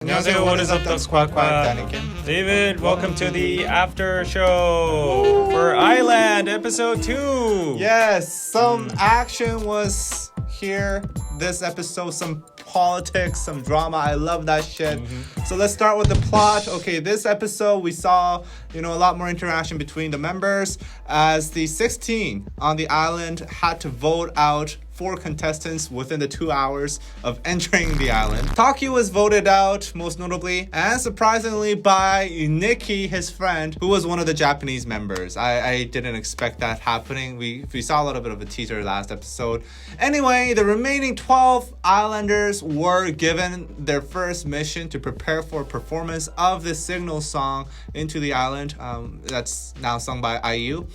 안녕하세요. What is up, Ducks Quack Quack? David, welcome to the Aftershow for Island episode 2. Yes, some action was here this episode, some politics, some drama. I love that shit. So let's start with the plot. Okay, this episode we saw, a lot more interaction between the members as the 16 on the island had to vote out 4 contestants within the 2 hours of entering the island. Taki was voted out, most notably, and surprisingly by Nikki, his friend, who was one of the Japanese members. I didn't expect that happening. We saw a little bit of a teaser last episode. Anyway, the remaining 12 islanders were given their first mission to prepare for a performance of the signal song into the island. That's now sung by IU.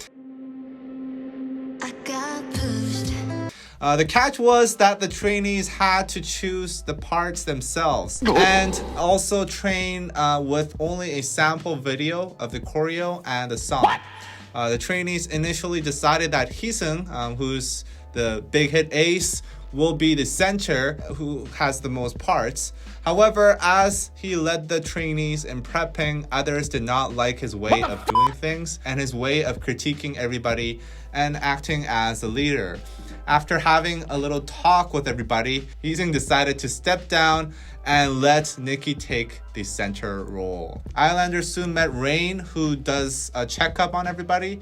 I got pushed. The catch was that the trainees had to choose the parts themselves and also train with only a sample video of the choreo and the song. The trainees initially decided that Hisung, who's the big hit ace, will be the center who has the most parts. However, as he led the trainees in prepping, others did not like his way of doing things and his way of critiquing everybody and acting as a leader. After having a little talk with everybody, Hisung decided to step down and let Nikki take the center role. Islanders soon met Rain, who does a checkup on everybody.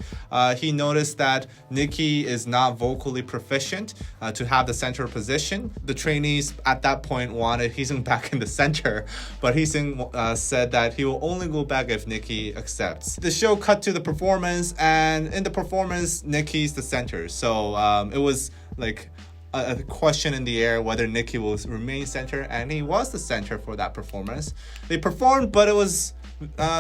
He noticed that Nikki is not vocally proficient to have the center position. The trainees at that point wanted Hisung back in the center, but Hisung said that he will only go back if Nikki accepts. The show cut to the performance, and in the performance, Nikki's the center. So it was like a question in the air whether Nikki will remain center, and he was the center for that performance. They performed, but it was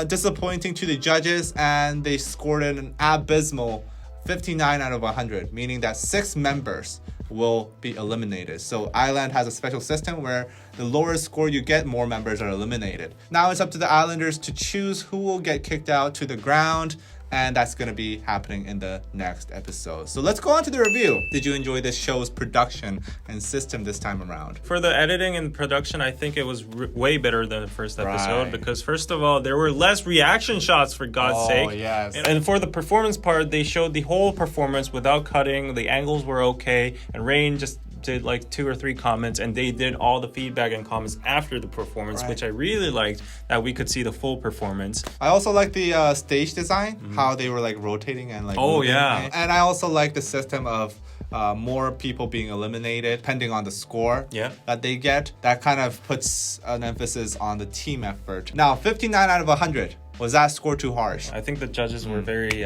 disappointing to the judges, and they scored an abysmal 59 out of 100, meaning that 6 members will be eliminated. So Island has a special system where the lower score you get, more members are eliminated. Now it's up to the Islanders to choose who will get kicked out to the ground, and that's going to be happening in the next episode. So let's go on to the review. Did you enjoy this show's production and system this time around? For the editing and production, I think it was way better than the first episode because, first of all, there were less reaction shots, for God's sake. Oh, yes. And for the performance part, they showed the whole performance without cutting. The angles were okay, and Rain just did like 2 or 3 comments, and they did all the feedback and comments after the performance, which I really liked, that we could see the full performance. I also like the stage design, how they were like rotating and like moving. And I also like the system of more people being eliminated depending on the score that they get. That kind of puts an emphasis on the team effort. Now, 59 out of 100. Was that score too harsh? I think the judges were very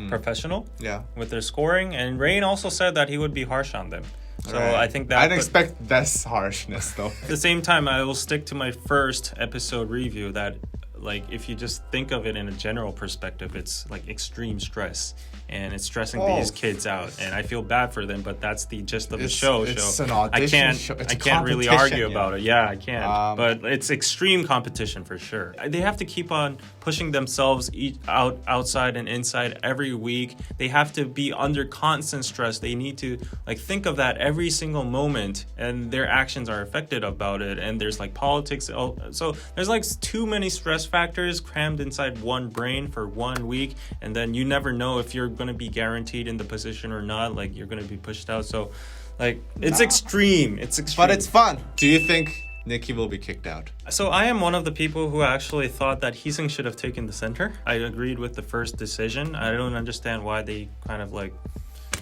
professional with their scoring, and Rain also said that he would be harsh on them. So I think that... I didn't expect this harshness, though. At the same time, I will stick to my first episode review that, like, if you just think of it in a general perspective, it's like extreme stress. And it's stressing these kids out, and I feel bad for them. But that's the gist of the show. It's an audition show. It's I can't really argue about it. Yeah, I can't. But it's extreme competition for sure. They have to keep on pushing themselves outside and inside every week. They have to be under constant stress. They need to like think of that every single moment, and their actions are affected about it. And there's like politics. So there's like too many stress factors crammed inside one brain for 1 week, and then you never know if you're going to be guaranteed in the position or not. Like, you're going to be pushed out. So like it's extreme. But it's fun. Do you think Nikki will be kicked out? So I am one of the people who actually thought that Hisung should have taken the center. I agreed with the first decision. I don't understand why they kind of like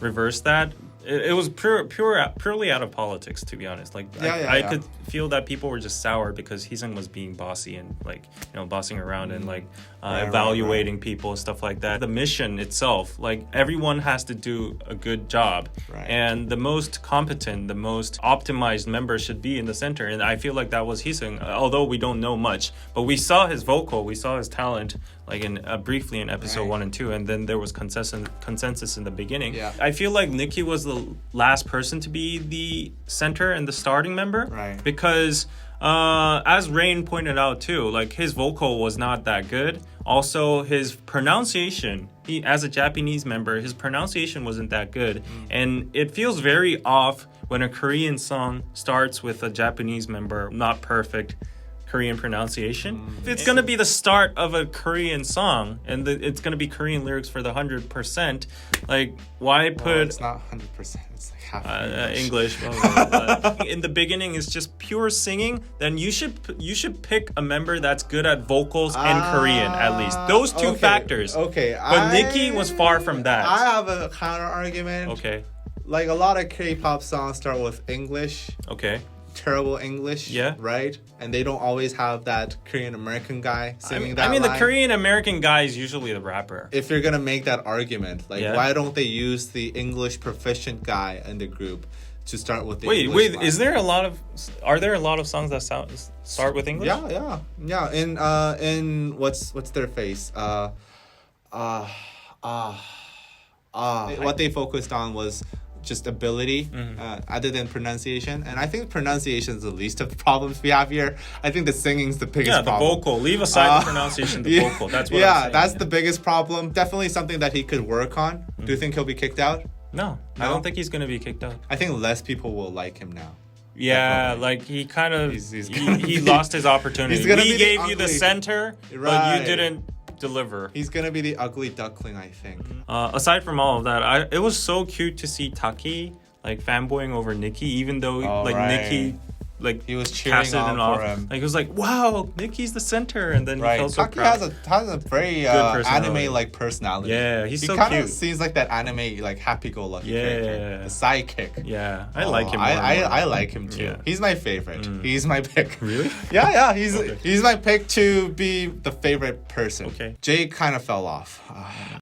reversed that. It was purely out of politics, to be honest. Like I could feel that people were just sour because Hisung was being bossy and like bossing around and like evaluating people and stuff like that. The mission itself, like everyone has to do a good job, and the most competent, the most optimized member should be in the center. And I feel like that was Hisung, although we don't know much, but we saw his vocal, we saw his talent, like in briefly in episode 1 and 2, and then there was consensus in the beginning. I feel like Nikki was the last person to be the center and the starting member, because as Rain pointed out too, like his vocal was not that good. Also, his pronunciation, as a Japanese member, his pronunciation wasn't that good, and it feels very off when a Korean song starts with a Japanese member, not perfect Korean pronunciation. If it's gonna be the start of a Korean song and it's gonna be Korean lyrics for the 100%, like why Well, put it's not 100%. It's like half English. Blah, blah, blah, blah. In the beginning, it's just pure singing. Then you should pick a member that's good at vocals and Korean at least. Those two factors. Okay, but Nikki was far from that. I have a counter argument. Okay. Like a lot of K-pop songs start with English. Okay. Terrible English. Yeah. Right? And they don't always have that Korean American guy singing that I mean, the line. Korean American guy is usually the rapper. If you're gonna make that argument, like Yeah. why don't they use the English proficient guy in the group to start with the Wait, English line? Are there a lot of songs that start with English? Yeah. In what's their face? What they focused on was just ability, other than pronunciation. And I think pronunciation is the least of the problems we have here. I think the singing's the biggest the problem. vocal. Leave aside the pronunciation, the vocal. That's what I'm saying. That's the biggest problem. Definitely something that he could work on. Do you think he'll be kicked out? No, I don't think he's gonna be kicked out. I think less people will like him now. Yeah, Definitely. like he kind of He's he lost his opportunity. He's gonna We be gave the you the ugly- center, but Right. you didn't deliver. He's gonna be the ugly duckling, I think. Aside from all of that, it was so cute to see Taki like fanboying over Nikki, even though right. Nikki like He was cheering casted on it off. for him. Like he was like, "Wow, Nikki's the center," and then he Right, felt so Taki proud. has a very personality. anime-like personality. Yeah, he's he so kind of cute. seems like that anime like happy-go-lucky character, the sidekick. Yeah, I like him. I like him too. Yeah. He's my favorite. He's my pick. Really? Yeah. He's my pick to be the favorite person. Okay. Jay kind of fell off.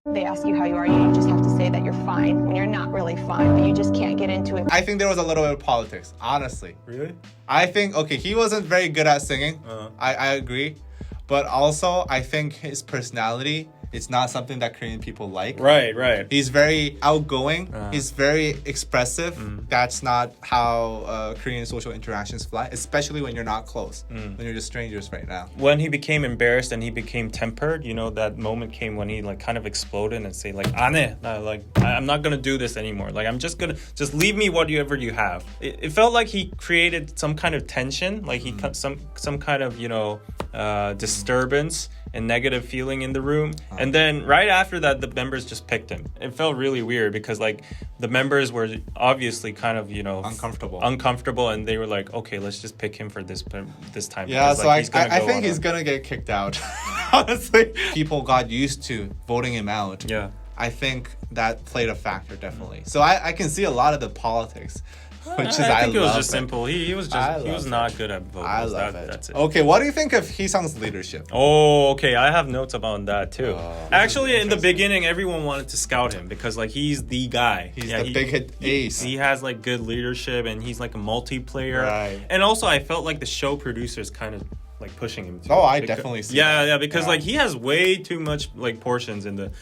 They ask you how you are, you just have to say that you're fine when you're not really fine, but you just can't get into it. I think there was a little bit of politics, honestly. Really? I think, okay, he wasn't very good at singing. I agree. But also, I think his personality is not something that Korean people like. Right. He's very outgoing. He's very expressive. That's not how Korean social interactions fly, especially when you're not close, when you're just strangers right now. When he became embarrassed and he became tempered, you know, that moment came when he like kind of exploded and say like, "안 해." Like I'm not gonna do this anymore. Like I'm just gonna leave me whatever you have. It felt like he created some kind of tension, like he cut some kind of disturbance and negative feeling in the room. And then right after that, the members just picked him. It felt really weird because like the members were obviously kind of, uncomfortable and they were like, okay, let's just pick him for this time. Yeah, because, so like, I think he's gonna get kicked out. Honestly, people got used to voting him out. Yeah. I think that played a factor, definitely. So I can see a lot of the politics, which is I think it was love just simple. He was not good at vocals. I love it. That's it. Okay, what do you think of Hee-sung's leadership? Oh, okay. I have notes about that too. Actually, in the interesting. beginning, everyone wanted to scout him because like he's the guy. He's the big hit ace. He has like good leadership and he's like a multiplayer. Right. And also, I felt like the show producers kind of like pushing him. Too. Oh, I definitely see that. Yeah, because Yeah. like he has way too much like portions in the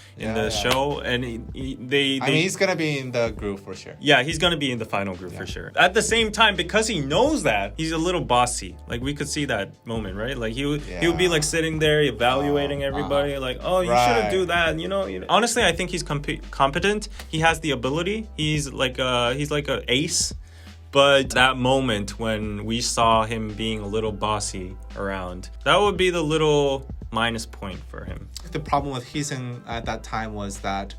show, and I mean, he's gonna be in the group for sure. yeah, he's gonna be in the final group for sure. At the same time, because he knows that, he's a little bossy. Like we could see that moment, right? Like he would be like sitting there evaluating everybody, like, oh, you shouldn't do that. You know. Honestly, I think he's competent. He has the ability. He's like a ace. But that moment when we saw him being a little bossy around, that would be the little minus point for him. The problem with Hee-sung at that time was that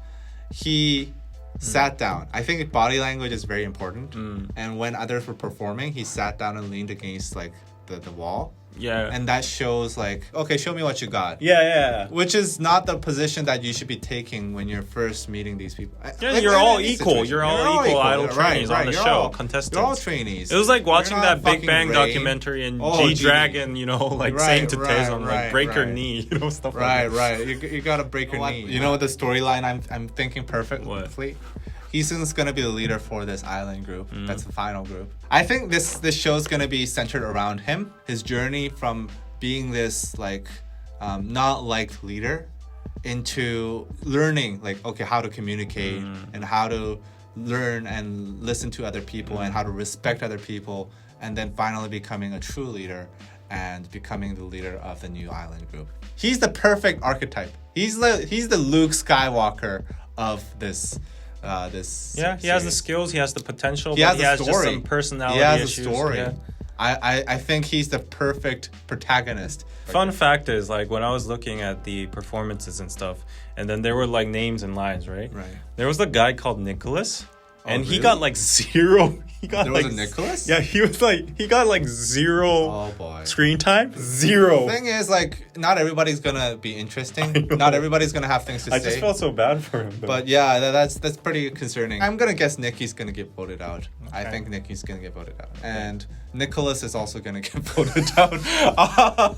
he sat down. I think body language is very important. And when others were performing, he sat down and leaned against like the wall. Yeah. And that shows like, okay, show me what you got. Yeah. Which is not the position that you should be taking when you're first meeting these people. Yeah, Like, you're in all any equal. situation. You're all equal idol trainees on the You're show, all- contestants. You're all trainees. It was like watching You're not that Big fucking Bang Ray. documentary and Oh, G-Dragon, like saying to Taesun, right, break your right. knee, stuff like that. Right. You gotta break your knee. You know the storyline I'm thinking perfectly? What? Hee-sung's gonna be the leader for this island group. That's the final group. I think this show's gonna be centered around him. His journey from being this like not liked leader into learning like how to communicate and how to learn and listen to other people and how to respect other people, and then finally becoming a true leader and becoming the leader of the new island group. He's the perfect archetype. He's the Luke Skywalker of this Yeah, he has the skills, he has the potential, He but has he a has just story. some personality He has issues. a story. Yeah. I think he's the perfect protagonist. Fun fact is, like, when I was looking at the performances and stuff, and then there were like names and lines, right? Right. There was a guy called Nicholas, and he really? got like zero. He got There like was a Nicholas? Yeah, he got like zero Oh boy. screen time. Zero. The thing is, like, not everybody's gonna be interesting. Not everybody's gonna have things to I say. just felt so bad for him. Though. But yeah, that's pretty concerning. I'm gonna guess Nikki's gonna get voted out. I think Nikki's gonna get voted out, and Nicholas is also gonna get voted out.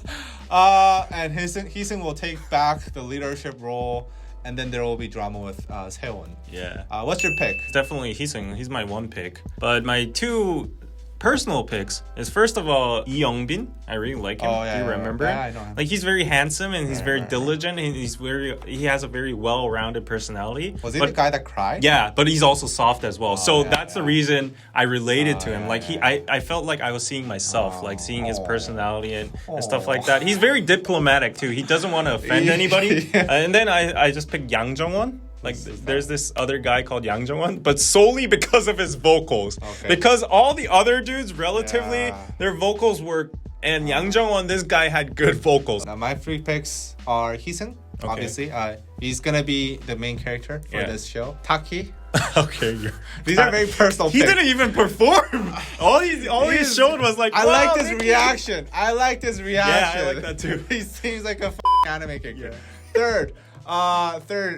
And Heesung will take back the leadership role, and then there will be drama with Sehwon. yeah. What's your pick? Definitely Heesung. He's my one pick. But my two personal picks is, first of all, Lee Young-bin. I really like him. Oh, yeah, Do you yeah, remember? yeah, I know him. Like, he's very handsome and he's very right. diligent and he has a very well-rounded personality. Was he But- the guy that cried? Yeah, but he's also soft as well. So yeah, that's the yeah. reason I related to him. yeah, Like, I felt like I was seeing myself, like seeing his personality and stuff like Oh. that. He's very diplomatic too. He doesn't want to offend anybody. Yeah. And then I just picked Yang Jong-won. Like, there's this other guy called Yang Jong-won, but solely because of his vocals. Okay. Because all the other dudes, relatively, Yeah. their vocals were... And Yang Jong-won, this guy had good vocals. Now, my three picks are Heesung, obviously. He's gonna be the main character for Yeah. this show. Taki. Okay, These are very personal He picks. didn't even perform. All he showed was like, I wow, liked his Nikki. reaction. I liked his reaction. like that too. He seems like a anime character. Third,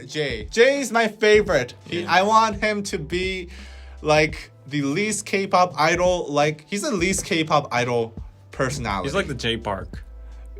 Jay. Jay is my favorite. I want him to be like the least K-pop idol. Like, he's the least K-pop idol personality. He's like the J Park.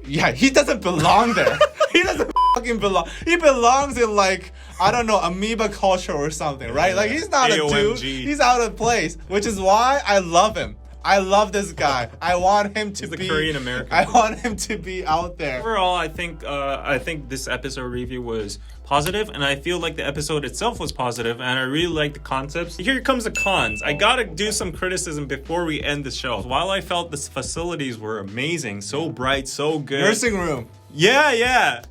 Yeah, he doesn't belong there. He doesn't fucking belong. He belongs in, like, I don't know, amoeba culture or something, right? Like, he's not a dude. AOMG. He's out of place, which is why I love him. I love this guy. I want him to He's the be Korean American. I want him to be out there. Overall, I think this episode review was positive, and I feel like the episode itself was positive, and I really like the concepts. Here comes the cons. I gotta do some criticism before we end the show. While I felt the facilities were amazing, so bright, so good. Nursing room. Yeah.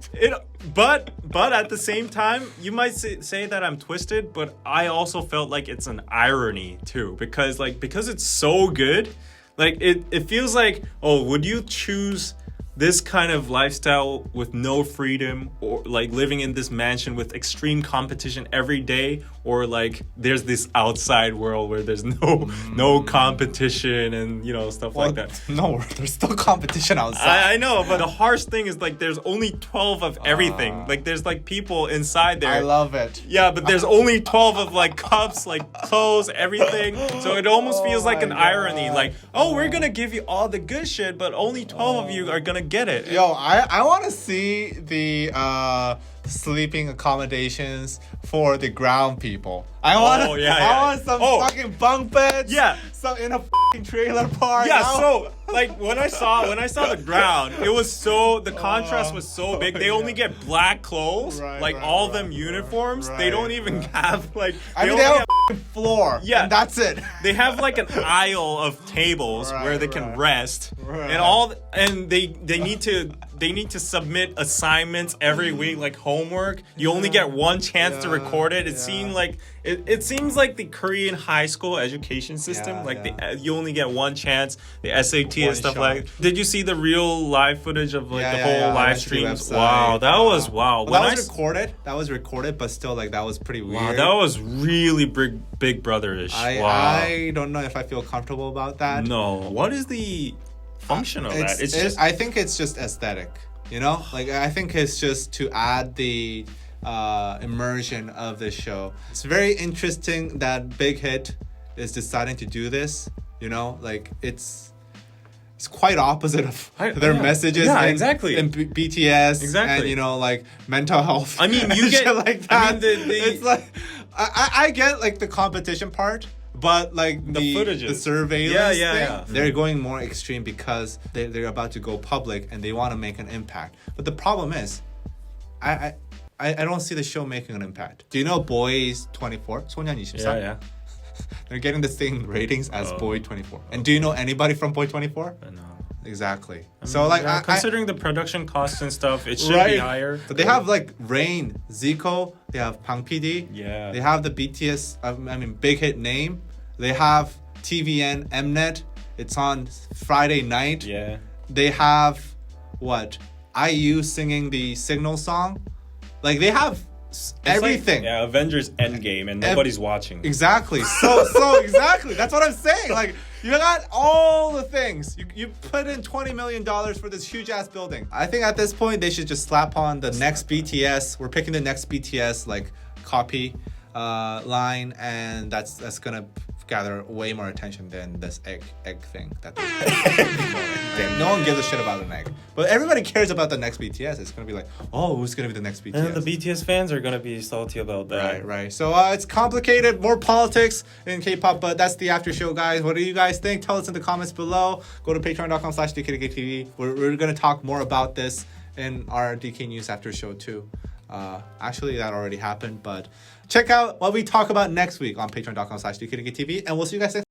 But at the same time, you might say that I'm twisted, but I also felt like it's an irony too, because it's so good, like it feels like, oh, would you choose this kind of lifestyle with no freedom, or like living in this mansion with extreme competition every day, or like there's this outside world where there's no competition and stuff like that. No, there's still competition outside. I know, but the harsh thing is, like, there's only 12 of everything. Like, there's like people inside there. I love it. Yeah, but there's only 12 of like cups, like clothes, everything. So it almost feels like an irony. Like, oh, we're gonna give you all the good shit, but only 12 of you are gonna get it. Yo, I want to see the sleeping accommodations for the ground people. I want some fucking bunk beds. Yeah. Some in a fucking trailer park. Yeah, so like when I saw the ground, it was the contrast was so big. They only get black clothes, all of them uniforms. They don't even have like. I mean, they have a fucking floor. Yeah, and that's it. They have like an aisle of tables where they can rest, and they need to submit assignments every week, like homework. You only get one chance to record it. It seems like the Korean high school education system. You only get one chance. The SAT and stuff like. Did you see the real live footage of the whole live streams? Wow, that was wow. Well, that was recorded. That was recorded, but still, like, that was pretty weird. Wow, that was really Big Brother-ish. I don't know if I feel comfortable about that. No. What is the function of that? It's just. I think it's just aesthetic. Like, I think it's just to add the immersion of the show. It's very interesting that Big Hit is deciding to do this. Like, it's quite opposite of their messages. Exactly. In BTS. Exactly. And like mental health. I mean, you get like that. I mean, it's like I get like the competition part. But like the footages, the surveillance thing, yeah. They're going more extreme because they're about to go public and they want to make an impact. But the problem is, I don't see the show making an impact. Do you know Boys 24? 소년 24? Yeah. They're getting the same ratings as Boy 24. And do you know anybody from Boy 24? No. Exactly. I mean, So like, considering the production costs and stuff, it should be higher. But they have like Rain, Zico, they have Bang PD. Yeah. They have the BTS, Big Hit name. They have TVN, Mnet, It's on Friday night. Yeah. They have what? IU singing the Signal song. Like they have everything. Like, yeah, Avengers Endgame, and nobody's watching. Exactly. So exactly. That's what I'm saying. Like you got all the things. You put in $20 million for this huge ass building. I think at this point they should just slap on the next BTS. We're picking the next BTS like copy line, and that's gonna gather way more attention than this egg thing. That no one gives a shit about an egg, but everybody cares about the next BTS. It's gonna be like, oh, who's gonna be the next BTS? And the BTS fans are gonna be salty about that. Right. So it's complicated, more politics in K-pop, but that's the after show, guys. What do you guys think? Tell us in the comments below. Go to patreon.com/DKDKTV. We're gonna talk more about this in our DK News after show too. Actually, that already happened, but check out what we talk about next week on patreon.com/DKDKTV, and we'll see you guys next